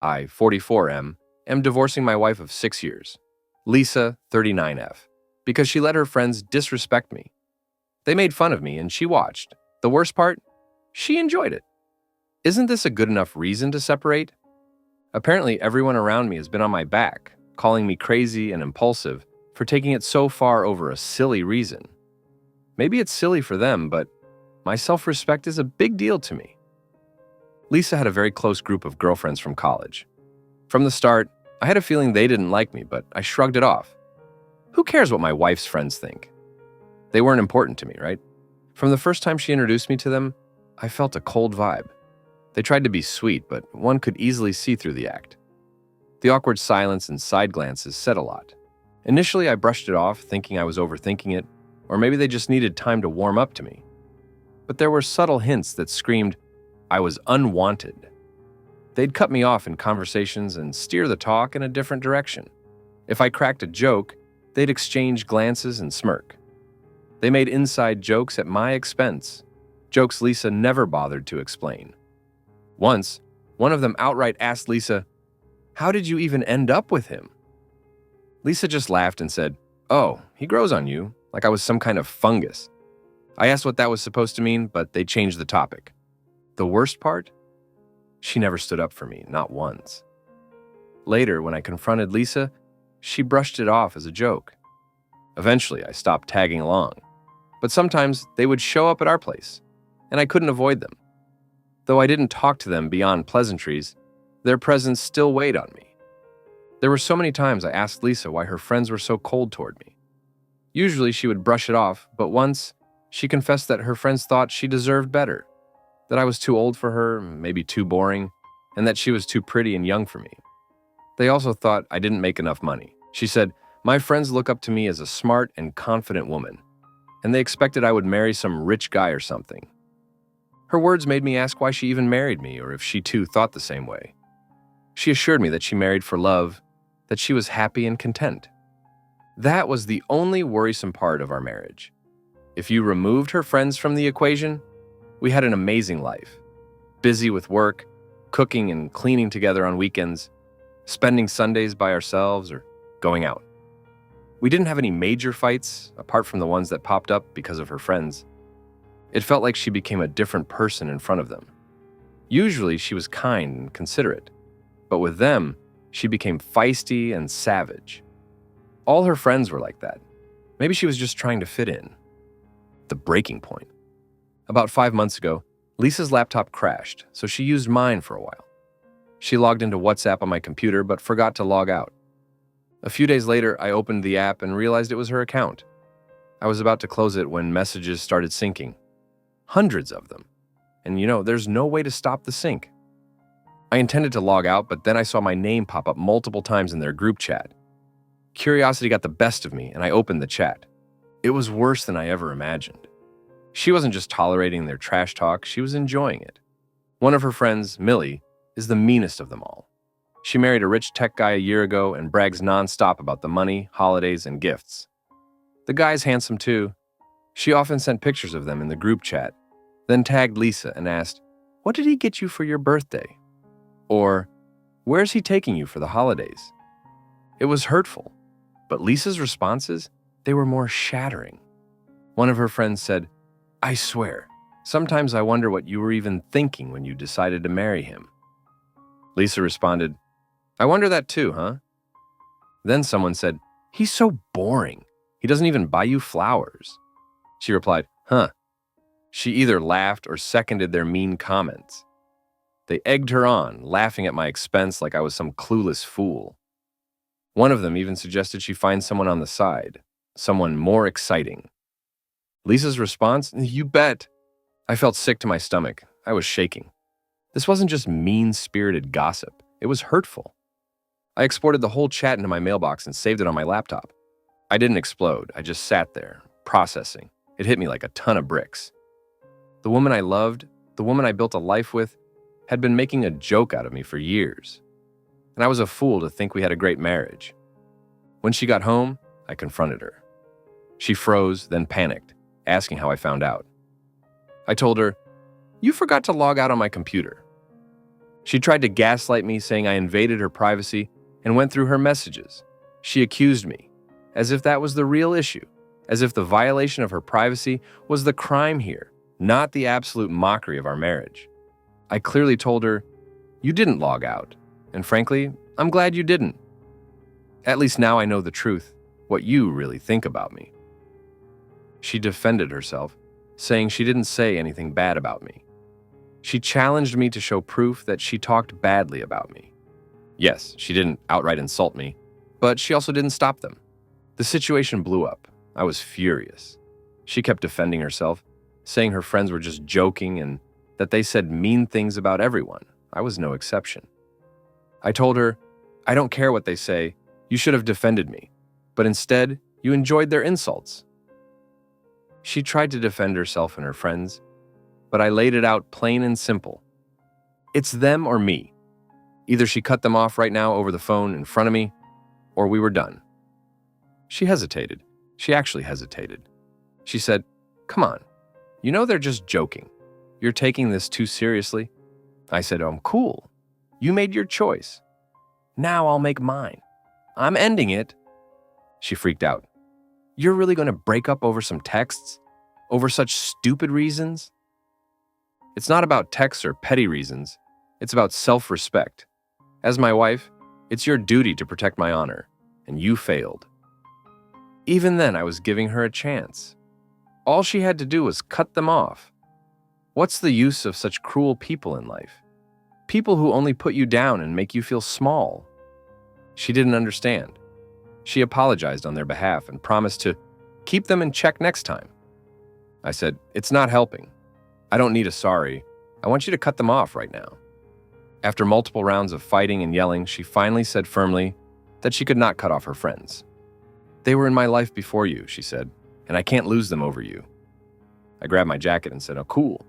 I, 44M, am divorcing my wife of 6 years, Lisa, 39F, because she let her friends disrespect me. They made fun of me and she watched. The worst part? She enjoyed it. Isn't this a good enough reason to separate? Apparently, everyone around me has been on my back, calling me crazy and impulsive for taking it so far over a silly reason. Maybe it's silly for them, but my self-respect is a big deal to me. Lisa had a very close group of girlfriends from college. From the start, I had a feeling they didn't like me, but I shrugged it off. Who cares what my wife's friends think? They weren't important to me, right? From the first time she introduced me to them, I felt a cold vibe. They tried to be sweet, but one could easily see through the act. The awkward silence and side glances said a lot. Initially, I brushed it off, thinking I was overthinking it, or maybe they just needed time to warm up to me. But there were subtle hints that screamed, I was unwanted. They'd cut me off in conversations and steer the talk in a different direction. If I cracked a joke, they'd exchange glances and smirk. They made inside jokes at my expense, jokes Lisa never bothered to explain. Once, one of them outright asked Lisa, "How did you even end up with him?" Lisa just laughed and said, "Oh, he grows on you, like I was some kind of fungus." I asked what that was supposed to mean, but they changed the topic. The worst part? She never stood up for me, not once. Later, when I confronted Lisa, she brushed it off as a joke. Eventually, I stopped tagging along. But sometimes they would show up at our place, and I couldn't avoid them. Though I didn't talk to them beyond pleasantries, their presence still weighed on me. There were so many times I asked Lisa why her friends were so cold toward me. Usually she would brush it off, but once, she confessed that her friends thought she deserved better, that I was too old for her, maybe too boring, and that she was too pretty and young for me. They also thought I didn't make enough money. She said, "My friends look up to me as a smart and confident woman, and they expected I would marry some rich guy or something." Her words made me ask why she even married me, or if she too thought the same way. She assured me that she married for love, that she was happy and content. That was the only worrisome part of our marriage. If you removed her friends from the equation, we had an amazing life. Busy with work, cooking and cleaning together on weekends, spending Sundays by ourselves or going out. We didn't have any major fights, apart from the ones that popped up because of her friends. It felt like she became a different person in front of them. Usually she was kind and considerate, but with them, she became feisty and savage. All her friends were like that. Maybe she was just trying to fit in. The breaking point. About 5 months ago, Lisa's laptop crashed, so she used mine for a while. She logged into WhatsApp on my computer but forgot to log out. A few days later, I opened the app and realized it was her account. I was about to close it when messages started syncing. Hundreds of them. And there's no way to stop the sync. I intended to log out, but then I saw my name pop up multiple times in their group chat. Curiosity got the best of me, and I opened the chat. It was worse than I ever imagined. She wasn't just tolerating their trash talk, she was enjoying it. One of her friends, Millie, is the meanest of them all. She married a rich tech guy a year ago and brags nonstop about the money, holidays, and gifts. The guy's handsome too. She often sent pictures of them in the group chat, then tagged Lisa and asked, "What did he get you for your birthday?" Or, "Where's he taking you for the holidays?" It was hurtful, but Lisa's responses, they were more shattering. One of her friends said, "I swear, sometimes I wonder what you were even thinking when you decided to marry him." Lisa responded, "I wonder that too, huh?" Then someone said, "He's so boring. He doesn't even buy you flowers." She replied, "Huh." She either laughed or seconded their mean comments. They egged her on, laughing at my expense like I was some clueless fool. One of them even suggested she find someone on the side, someone more exciting. Lisa's response, "You bet." I felt sick to my stomach. I was shaking. This wasn't just mean-spirited gossip. It was hurtful. I exported the whole chat into my mailbox and saved it on my laptop. I didn't explode. I just sat there, processing. It hit me like a ton of bricks. The woman I loved, the woman I built a life with, had been making a joke out of me for years. And I was a fool to think we had a great marriage. When she got home, I confronted her. She froze, then panicked, asking how I found out. I told her, "You forgot to log out on my computer." She tried to gaslight me, saying I invaded her privacy and went through her messages. She accused me, as if that was the real issue, as if the violation of her privacy was the crime here, not the absolute mockery of our marriage. I clearly told her, "You didn't log out, and frankly, I'm glad you didn't. At least now I know the truth, what you really think about me." She defended herself, saying she didn't say anything bad about me. She challenged me to show proof that she talked badly about me. Yes, she didn't outright insult me, but she also didn't stop them. The situation blew up. I was furious. She kept defending herself, saying her friends were just joking and that they said mean things about everyone. I was no exception. I told her, "I don't care what they say. You should have defended me. But instead, you enjoyed their insults." She tried to defend herself and her friends, but I laid it out plain and simple. It's them or me. Either she cut them off right now over the phone in front of me, or we were done. She hesitated. She actually hesitated. She said, "Come on, you know they're just joking. You're taking this too seriously." I said, "I'm cool. You made your choice. Now I'll make mine. I'm ending it." She freaked out. "You're really going to break up over some texts? Over such stupid reasons?" It's not about texts or petty reasons. It's about self-respect. As my wife, it's your duty to protect my honor, and you failed. Even then, I was giving her a chance. All she had to do was cut them off. What's the use of such cruel people in life? People who only put you down and make you feel small. She didn't understand. She apologized on their behalf and promised to keep them in check next time. I said, "It's not helping. I don't need a sorry. I want you to cut them off right now." After multiple rounds of fighting and yelling, she finally said firmly that she could not cut off her friends. "They were in my life before you," she said, "and I can't lose them over you." I grabbed my jacket and said, "Oh, cool.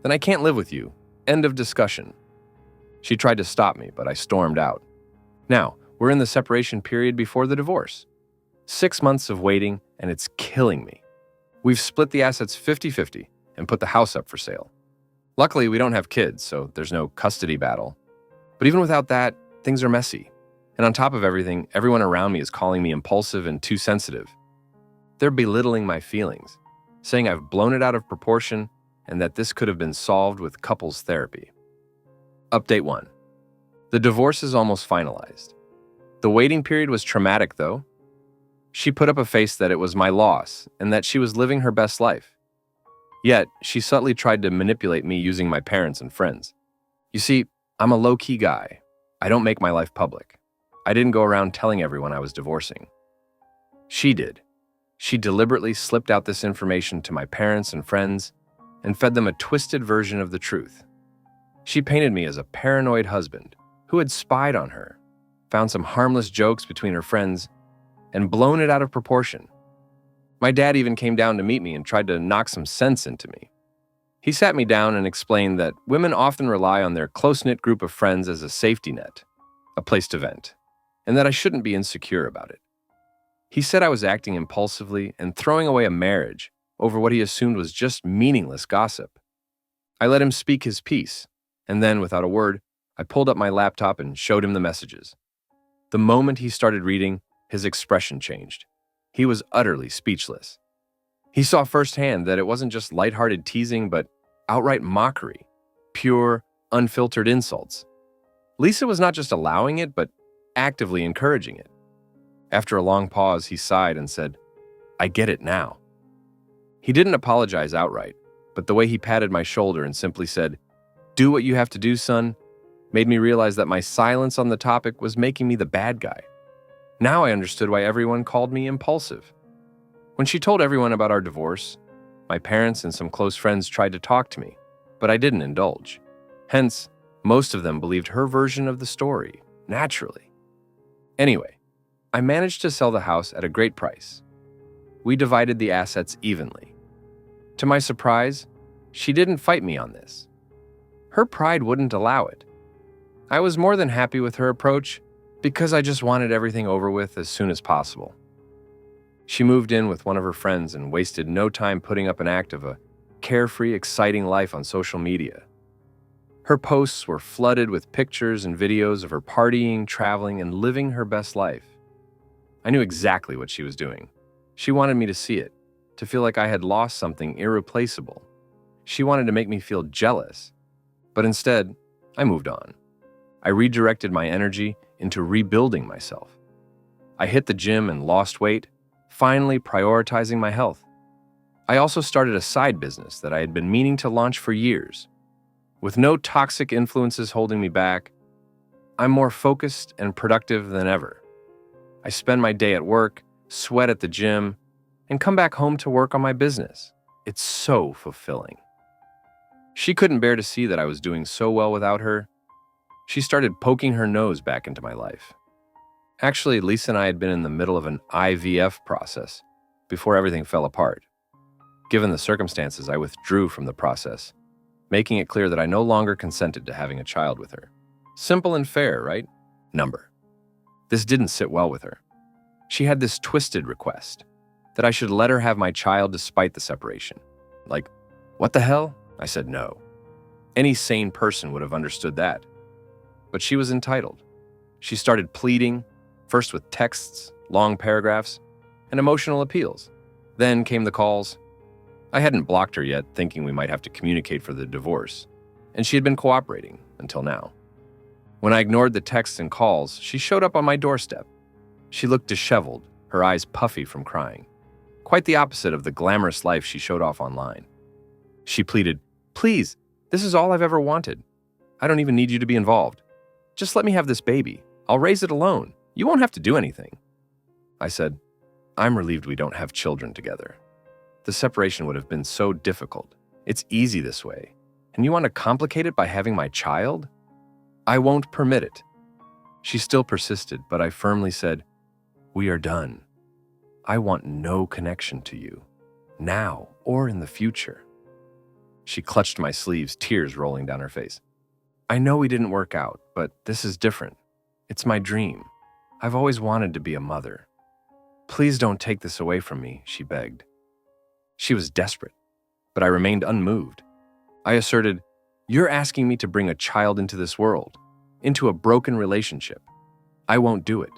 Then I can't live with you. End of discussion." She tried to stop me, but I stormed out. Now, we're in the separation period before the divorce. 6 months of waiting, and it's killing me. We've split the assets 50-50 and put the house up for sale. Luckily, we don't have kids, so there's no custody battle. But even without that, things are messy. And on top of everything, everyone around me is calling me impulsive and too sensitive. They're belittling my feelings, saying I've blown it out of proportion and that this could have been solved with couples therapy. Update 1. The divorce is almost finalized. The waiting period was traumatic, though. She put up a face that it was my loss and that she was living her best life. Yet, she subtly tried to manipulate me using my parents and friends. You see, I'm a low-key guy. I don't make my life public. I didn't go around telling everyone I was divorcing. She did. She deliberately slipped out this information to my parents and friends and fed them a twisted version of the truth. She painted me as a paranoid husband who had spied on her, found some harmless jokes between her friends, and blown it out of proportion. My dad even came down to meet me and tried to knock some sense into me. He sat me down and explained that women often rely on their close-knit group of friends as a safety net, a place to vent, and that I shouldn't be insecure about it. He said I was acting impulsively and throwing away a marriage over what he assumed was just meaningless gossip. I let him speak his piece, and then, without a word, I pulled up my laptop and showed him the messages. The moment he started reading, his expression changed. He was utterly speechless. He saw firsthand that it wasn't just lighthearted teasing, but outright mockery, pure, unfiltered insults. Lisa was not just allowing it, but actively encouraging it. After a long pause, he sighed and said, "I get it now." He didn't apologize outright, but the way he patted my shoulder and simply said, "Do what you have to do, son," made me realize that my silence on the topic was making me the bad guy. Now I understood why everyone called me impulsive. When she told everyone about our divorce, my parents and some close friends tried to talk to me, but I didn't indulge. Hence, most of them believed her version of the story, naturally. Anyway, I managed to sell the house at a great price. We divided the assets evenly. To my surprise, she didn't fight me on this. Her pride wouldn't allow it. I was more than happy with her approach because I just wanted everything over with as soon as possible. She moved in with one of her friends and wasted no time putting up an act of a carefree, exciting life on social media. Her posts were flooded with pictures and videos of her partying, traveling, and living her best life. I knew exactly what she was doing. She wanted me to see it, to feel like I had lost something irreplaceable. She wanted to make me feel jealous. But instead, I moved on. I redirected my energy into rebuilding myself. I hit the gym and lost weight, finally prioritizing my health. I also started a side business that I had been meaning to launch for years. With no toxic influences holding me back, I'm more focused and productive than ever. I spend my day at work, sweat at the gym, and come back home to work on my business. It's so fulfilling. She couldn't bear to see that I was doing so well without her. She started poking her nose back into my life. Actually, Lisa and I had been in the middle of an IVF process before everything fell apart. Given the circumstances, I withdrew from the process, making it clear that I no longer consented to having a child with her. Simple and fair, right? Number. This didn't sit well with her. She had this twisted request that I should let her have my child despite the separation. Like, what the hell? I said no. Any sane person would have understood that. But she was entitled. She started pleading, first with texts, long paragraphs, and emotional appeals. Then came the calls. I hadn't blocked her yet, thinking we might have to communicate for the divorce, and she had been cooperating until now. When I ignored the texts and calls, she showed up on my doorstep. She looked disheveled, her eyes puffy from crying. Quite the opposite of the glamorous life she showed off online. She pleaded, "Please, this is all I've ever wanted. I don't even need you to be involved. Just let me have this baby. I'll raise it alone. You won't have to do anything." I said, "I'm relieved we don't have children together. The separation would have been so difficult. It's easy this way. And you want to complicate it by having my child? I won't permit it." She still persisted, but I firmly said, "We are done. I want no connection to you, now or in the future." She clutched my sleeves, tears rolling down her face. "I know we didn't work out, but this is different. It's my dream. I've always wanted to be a mother. Please don't take this away from me," she begged. She was desperate, but I remained unmoved. I asserted, "You're asking me to bring a child into this world, into a broken relationship. I won't do it.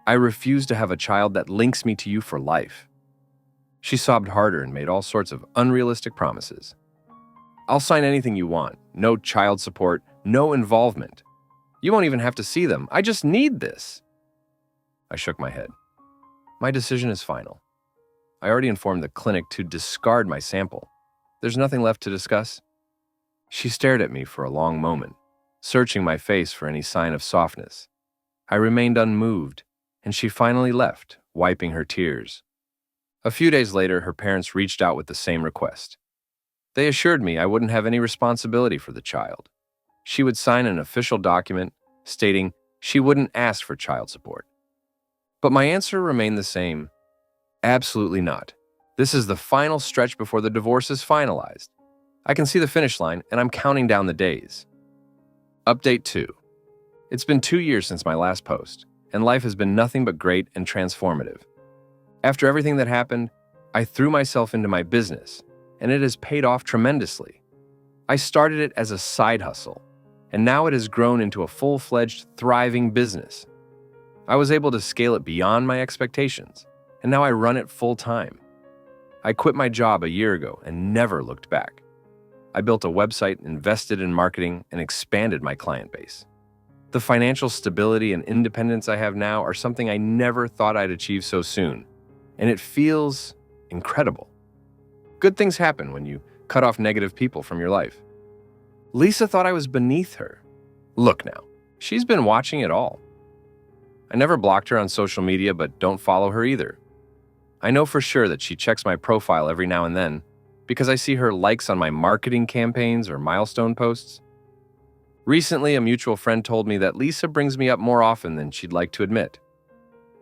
I refuse to have a child that links me to you for life." She sobbed harder and made all sorts of unrealistic promises. "I'll sign anything you want. No child support, no involvement. You won't even have to see them. I just need this." I shook my head. "My decision is final. I already informed the clinic to discard my sample. There's nothing left to discuss." She stared at me for a long moment, searching my face for any sign of softness. I remained unmoved, and she finally left, wiping her tears. A few days later, her parents reached out with the same request. They assured me I wouldn't have any responsibility for the child. She would sign an official document stating she wouldn't ask for child support. But my answer remained the same. Absolutely not. This is the final stretch before the divorce is finalized. I can see the finish line, and I'm counting down the days. Update 2. It's been 2 years since my last post, and life has been nothing but great and transformative. After everything that happened, I threw myself into my business, and it has paid off tremendously. I started it as a side hustle, and now it has grown into a full-fledged, thriving business. I was able to scale it beyond my expectations, and now I run it full-time. I quit my job a year ago and never looked back. I built a website, invested in marketing, and expanded my client base. The financial stability and independence I have now are something I never thought I'd achieve so soon, and it feels incredible. Good things happen when you cut off negative people from your life. Lisa thought I was beneath her. Look now, she's been watching it all. I never blocked her on social media, but don't follow her either. I know for sure that she checks my profile every now and then because I see her likes on my marketing campaigns or milestone posts. Recently, a mutual friend told me that Lisa brings me up more often than she'd like to admit.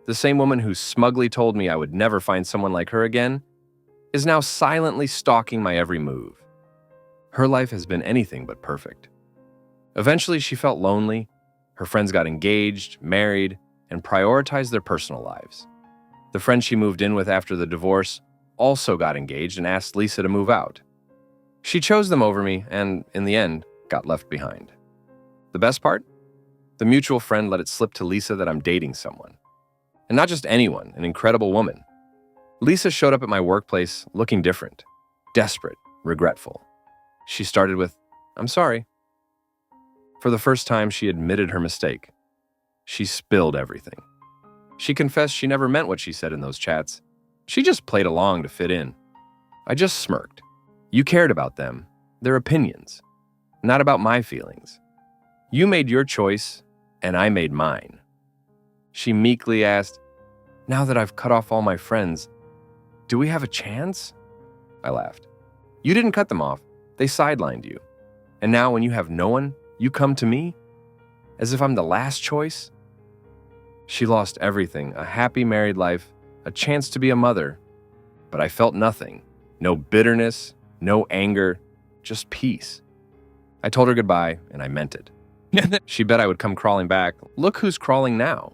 The same woman who smugly told me I would never find someone like her again is now silently stalking my every move. Her life has been anything but perfect. Eventually, she felt lonely. Her friends got engaged, married, and prioritized their personal lives. The friend she moved in with after the divorce also got engaged and asked Lisa to move out. She chose them over me, and in the end, got left behind. The best part? The mutual friend let it slip to Lisa that I'm dating someone. And not just anyone, an incredible woman. Lisa showed up at my workplace looking different, desperate, regretful. She started with, "I'm sorry." For the first time, she admitted her mistake. She spilled everything. She confessed she never meant what she said in those chats. She just played along to fit in. I just smirked. You cared about them, their opinions, not about my feelings. You made your choice, and I made mine. She meekly asked, "Now that I've cut off all my friends, do we have a chance?" I laughed. You didn't cut them off. They sidelined you. And now when you have no one, you come to me? As if I'm the last choice? She lost everything, a happy married life, a chance to be a mother. But I felt nothing. No bitterness, no anger, just peace. I told her goodbye, and I meant it. She bet I would come crawling back. Look who's crawling now.